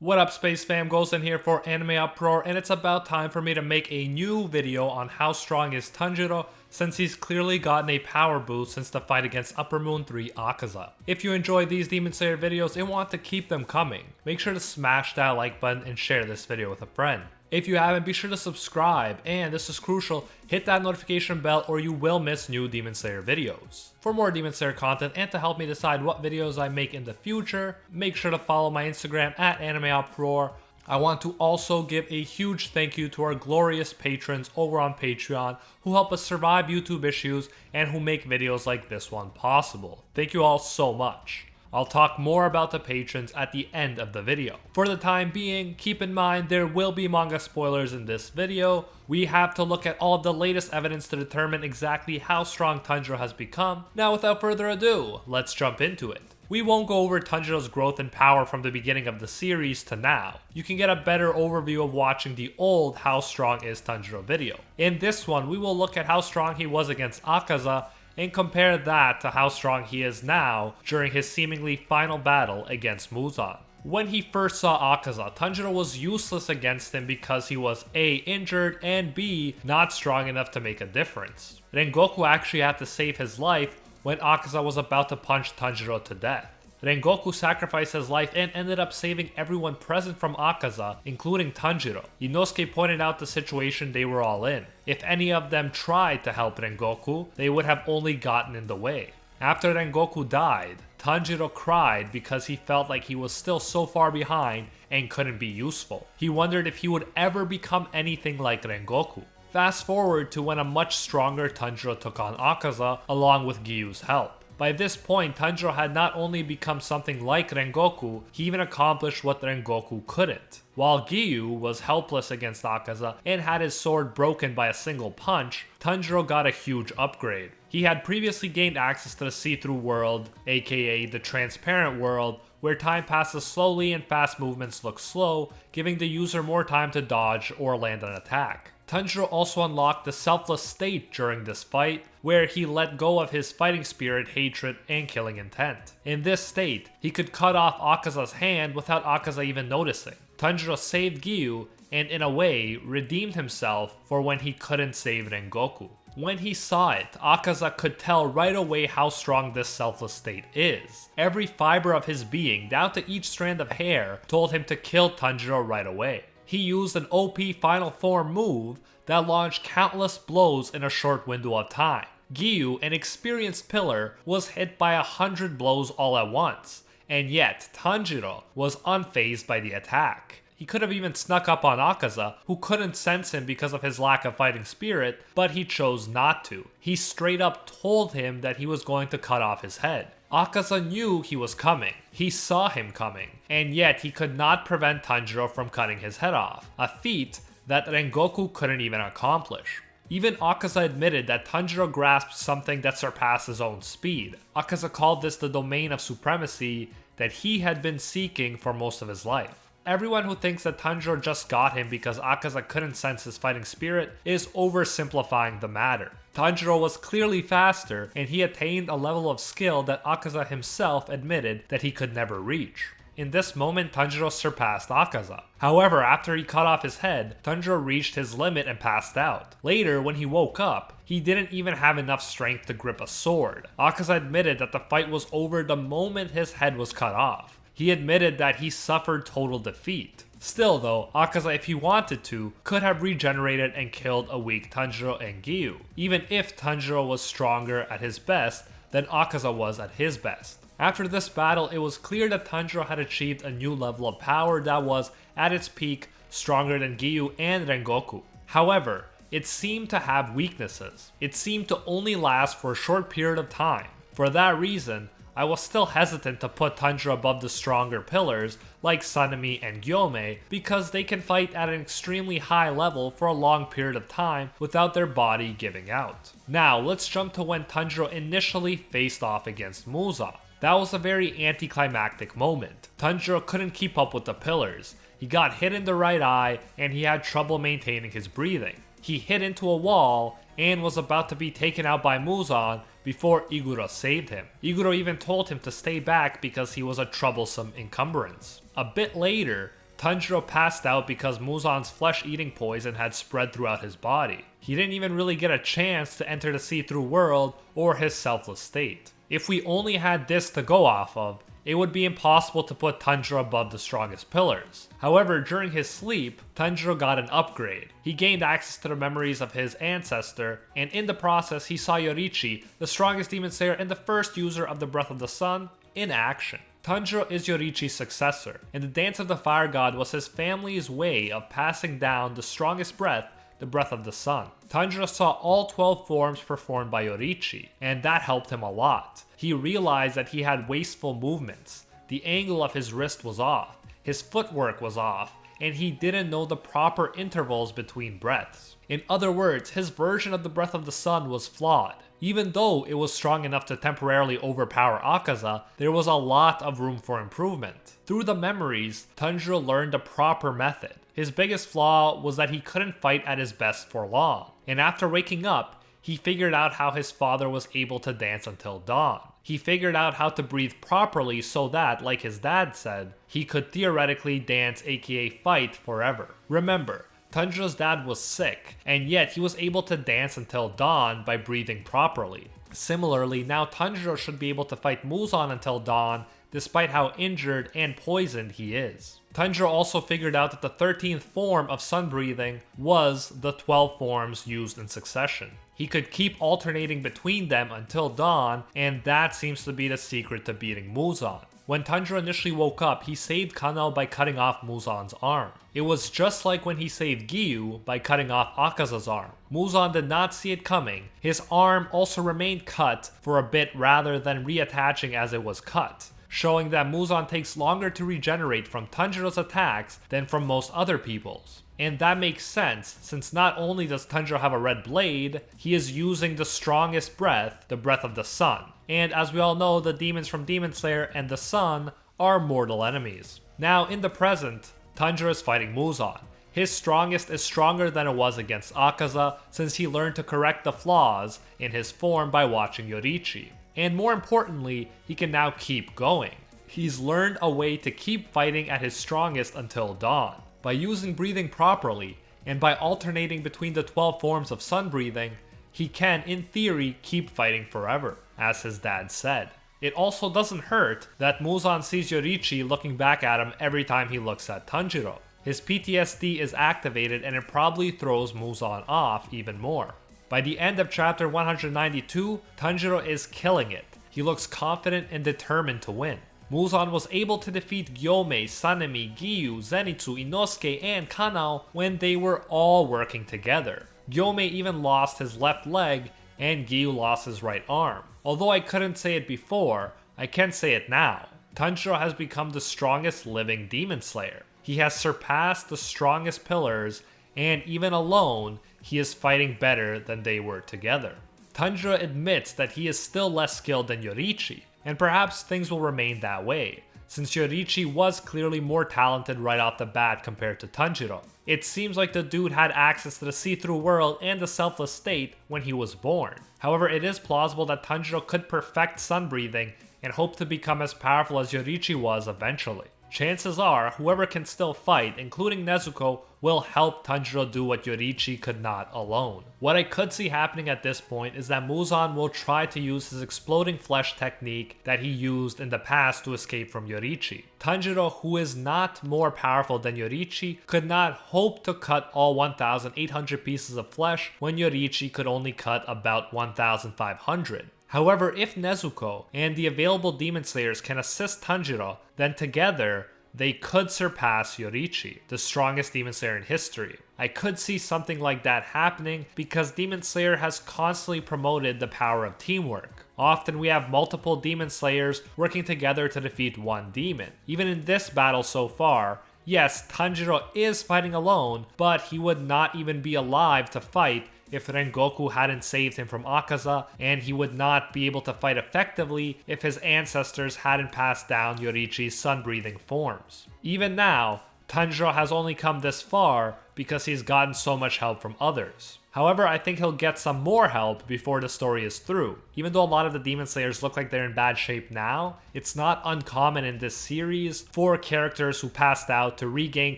What up, Space Fam? Goes in here for AnimeUproar, and it's about time for me to make a new video on how strong is Tanjiro, since he's clearly gotten a power boost since the fight against Upper Moon 3 Akaza. If you enjoy these Demon Slayer videos and want to keep them coming, make sure to smash that like button and share this video with a friend. If you haven't, be sure to subscribe, and this is crucial, hit that notification bell or you will miss new Demon Slayer videos. For more Demon Slayer content and to help me decide what videos I make in the future, make sure to follow my Instagram at AnimeUproar. I want to also give a huge thank you to our glorious patrons over on Patreon who help us survive YouTube issues and who make videos like this one possible. Thank you all so much. I'll talk more about the patrons at the end of the video. For the time being, keep in mind there will be manga spoilers in this video. We have to look at all of the latest evidence to determine exactly how strong Tanjiro has become. Now without further ado, let's jump into it. We won't go over Tanjiro's growth and power from the beginning of the series to now. You can get a better overview of watching the old How Strong is Tanjiro video. In this one, we will look at how strong he was against Akaza and compare that to how strong he is now during his seemingly final battle against Muzan. When he first saw Akaza, Tanjiro was useless against him because he was A, injured, and B, not strong enough to make a difference. Rengoku actually had to save his life when Akaza was about to punch Tanjiro to death. Rengoku sacrificed his life and ended up saving everyone present from Akaza, including Tanjiro. Inosuke pointed out the situation they were all in. If any of them tried to help Rengoku, they would have only gotten in the way. After Rengoku died, Tanjiro cried because he felt like he was still so far behind and couldn't be useful. He wondered if he would ever become anything like Rengoku. Fast forward to when a much stronger Tanjiro took on Akaza along with Gyu's help. By this point, Tanjiro had not only become something like Rengoku, he even accomplished what Rengoku couldn't. While Gyu was helpless against Akaza and had his sword broken by a single punch, Tanjiro got a huge upgrade. He had previously gained access to the see-through world, aka the transparent world, where time passes slowly and fast movements look slow, giving the user more time to dodge or land an attack. Tanjiro also unlocked the selfless state during this fight, where he let go of his fighting spirit, hatred, and killing intent. In this state, he could cut off Akaza's hand without Akaza even noticing. Tanjiro saved Gyu, and in a way, redeemed himself for when he couldn't save Rengoku. When he saw it, Akaza could tell right away how strong this selfless state is. Every fiber of his being, down to each strand of hair, told him to kill Tanjiro right away. He used an OP final form move that launched countless blows in a short window of time. Gyu, an experienced pillar, was hit by 100 blows all at once, and yet Tanjiro was unfazed by the attack. He could have even snuck up on Akaza, who couldn't sense him because of his lack of fighting spirit, but he chose not to. He straight up told him that he was going to cut off his head. Akaza knew he was coming. He saw him coming, and yet he could not prevent Tanjiro from cutting his head off, a feat that Rengoku couldn't even accomplish. Even Akaza admitted that Tanjiro grasped something that surpassed his own speed. Akaza called this the domain of supremacy that he had been seeking for most of his life. Everyone who thinks that Tanjiro just got him because Akaza couldn't sense his fighting spirit is oversimplifying the matter. Tanjiro was clearly faster, and he attained a level of skill that Akaza himself admitted that he could never reach. In this moment, Tanjiro surpassed Akaza. However, after he cut off his head, Tanjiro reached his limit and passed out. Later, when he woke up, he didn't even have enough strength to grip a sword. Akaza admitted that the fight was over the moment his head was cut off. He admitted that he suffered total defeat. Still though, Akaza, if he wanted to, could have regenerated and killed a weak Tanjiro and Gyu, even if Tanjiro was stronger at his best than Akaza was at his best. After this battle, it was clear that Tanjiro had achieved a new level of power that was, at its peak, stronger than Gyu and Rengoku. However, it seemed to have weaknesses. It seemed to only last for a short period of time. For that reason, I was still hesitant to put Tanjiro above the stronger pillars like Sanemi and Gyomei because they can fight at an extremely high level for a long period of time without their body giving out. Now let's jump to when Tanjiro initially faced off against Muzan. That was a very anticlimactic moment. Tanjiro couldn't keep up with the pillars. He got hit in the right eye and he had trouble maintaining his breathing. He hit into a wall and was about to be taken out by Muzan before Iguro saved him. Iguro even told him to stay back because he was a troublesome encumbrance. A bit later, Tanjiro passed out because Muzan's flesh-eating poison had spread throughout his body. He didn't even really get a chance to enter the see-through world or his selfless state. If we only had this to go off of, it would be impossible to put Tanjiro above the strongest pillars. However, during his sleep, Tanjiro got an upgrade. He gained access to the memories of his ancestor, and in the process he saw Yoriichi, the strongest demon slayer and the first user of the Breath of the Sun, in action. Tanjiro is Yoriichi's successor, and the Dance of the Fire God was his family's way of passing down the strongest breath, the Breath of the Sun. Tanjiro saw all 12 forms performed by Yoriichi, and that helped him a lot. He realized that he had wasteful movements. The angle of his wrist was off, his footwork was off, and he didn't know the proper intervals between breaths. In other words, his version of the Breath of the Sun was flawed. Even though it was strong enough to temporarily overpower Akaza, there was a lot of room for improvement. Through the memories, Tanjiro learned the proper method. His biggest flaw was that he couldn't fight at his best for long, and after waking up, he figured out how his father was able to dance until dawn. He figured out how to breathe properly so that, like his dad said, he could theoretically dance aka fight forever. Remember, Tanjiro's dad was sick, and yet he was able to dance until dawn by breathing properly. Similarly, now Tanjiro should be able to fight Muzan until dawn, despite how injured and poisoned he is. Tanjiro also figured out that the 13th form of sun breathing was the 12 forms used in succession. He could keep alternating between them until dawn, and that seems to be the secret to beating Muzan. When Tanjiro initially woke up, he saved Kanao by cutting off Muzan's arm. It was just like when he saved Gyu by cutting off Akaza's arm. Muzan did not see it coming. His arm also remained cut for a bit rather than reattaching as it was cut, showing that Muzan takes longer to regenerate from Tanjiro's attacks than from most other people's. And that makes sense, since not only does Tanjiro have a red blade, he is using the strongest breath, the Breath of the Sun. And as we all know, the demons from Demon Slayer and the Sun are mortal enemies. Now, in the present, Tanjiro is fighting Muzan. His strongest is stronger than it was against Akaza, since he learned to correct the flaws in his form by watching Yoriichi. And more importantly, he can now keep going. He's learned a way to keep fighting at his strongest until dawn. By using breathing properly, and by alternating between the 12 forms of sun breathing, he can, in theory, keep fighting forever, as his dad said. It also doesn't hurt that Muzan sees Yoriichi looking back at him every time he looks at Tanjiro. His PTSD is activated and it probably throws Muzan off even more. By the end of chapter 192, Tanjiro is killing it. He looks confident and determined to win. Muzan was able to defeat Gyomei, Sanemi, Gyu, Zenitsu, Inosuke, and Kanao when they were all working together. Gyomei even lost his left leg, and Gyu lost his right arm. Although I couldn't say it before, I can say it now. Tanjiro has become the strongest living demon slayer. He has surpassed the strongest pillars, and even alone, he is fighting better than they were together. Tanjiro admits that he is still less skilled than Yoriichi, and perhaps things will remain that way, since Yoriichi was clearly more talented right off the bat compared to Tanjiro. It seems like the dude had access to the see-through world and the selfless state when he was born. However, it is plausible that Tanjiro could perfect sun breathing and hope to become as powerful as Yoriichi was eventually. Chances are, whoever can still fight, including Nezuko, will help Tanjiro do what Yoriichi could not alone. What I could see happening at this point is that Muzan will try to use his exploding flesh technique that he used in the past to escape from Yoriichi. Tanjiro, who is not more powerful than Yoriichi, could not hope to cut all 1,800 pieces of flesh when Yoriichi could only cut about 1,500. However, if Nezuko and the available Demon Slayers can assist Tanjiro, then together, they could surpass Yoriichi, the strongest Demon Slayer in history. I could see something like that happening because Demon Slayer has constantly promoted the power of teamwork. Often we have multiple Demon Slayers working together to defeat one demon. Even in this battle so far, yes, Tanjiro is fighting alone, but he would not even be alive to fight if Rengoku hadn't saved him from Akaza, and he would not be able to fight effectively if his ancestors hadn't passed down Yoriichi's sun-breathing forms. Even now, Tanjiro has only come this far because he's gotten so much help from others. However, I think he'll get some more help before the story is through. Even though a lot of the Demon Slayers look like they're in bad shape now, it's not uncommon in this series for characters who passed out to regain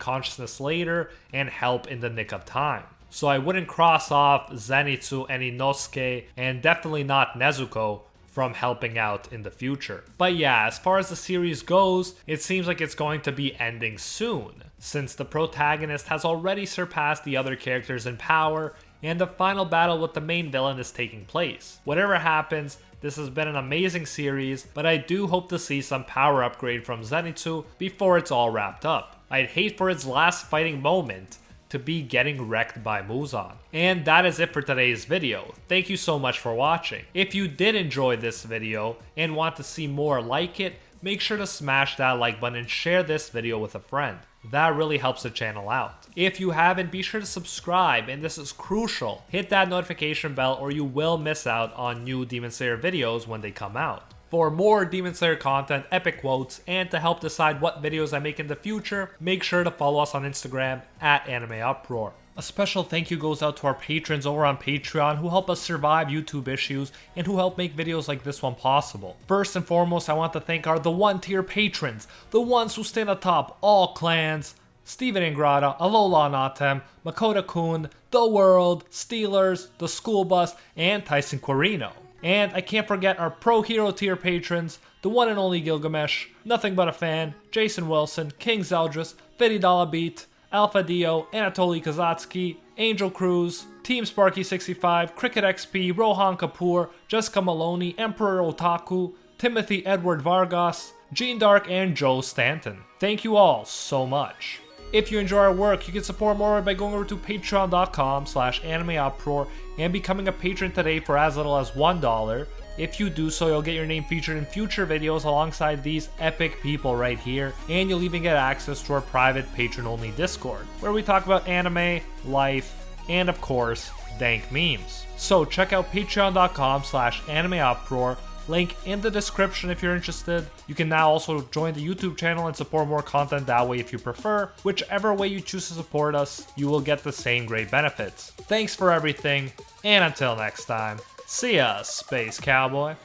consciousness later and help in the nick of time. So I wouldn't cross off Zenitsu and Inosuke, and definitely not Nezuko, from helping out in the future. But yeah, as far as the series goes, it seems like it's going to be ending soon, since the protagonist has already surpassed the other characters in power, and the final battle with the main villain is taking place. Whatever happens, this has been an amazing series, but I do hope to see some power upgrade from Zenitsu before it's all wrapped up. I'd hate for its last fighting moment to be getting wrecked by Muzan. And that is it for today's video. Thank you so much for watching. If you did enjoy this video and want to see more like it, make sure to smash that like button and share this video with a friend. That really helps the channel out. If you haven't, be sure to subscribe, and this is crucial. Hit that notification bell or you will miss out on new Demon Slayer videos when they come out. For more Demon Slayer content, epic quotes, and to help decide what videos I make in the future, make sure to follow us on Instagram at AnimeUproar. A special thank you goes out to our patrons over on Patreon who help us survive YouTube issues and who help make videos like this one possible. First and foremost, I want to thank our The One Tier patrons, the ones who stand atop all clans: Steven Ingrata, Alola Natem, Makoto-kun, The World, Steelers, The School Bus, and Tyson Quirino. And I can't forget our Pro Hero tier patrons, the one and only Gilgamesh, Nothing But a Fan, Jason Wilson, King Zeldris, $50 Beat, Alpha Dio, Anatoly Kazatsky, Angel Cruz, Team Sparky65, Cricket XP, Rohan Kapoor, Jessica Maloney, Emperor Otaku, Timothy Edward Vargas, Gene Dark, and Joe Stanton. Thank you all so much. If you enjoy our work, you can support more by going over to patreon.com/AnimeUproar and becoming a patron today for as little as $1. If you do so, you'll get your name featured in future videos alongside these epic people right here, and you'll even get access to our private patron-only Discord, where we talk about anime, life, and of course, dank memes. So check out patreon.com/AnimeUproar, link in the description if you're interested. You can now also join the YouTube channel and support more content that way if you prefer. Whichever way you choose to support us, you will get the same great benefits. Thanks for everything, and until next time, see ya, Space Cowboy.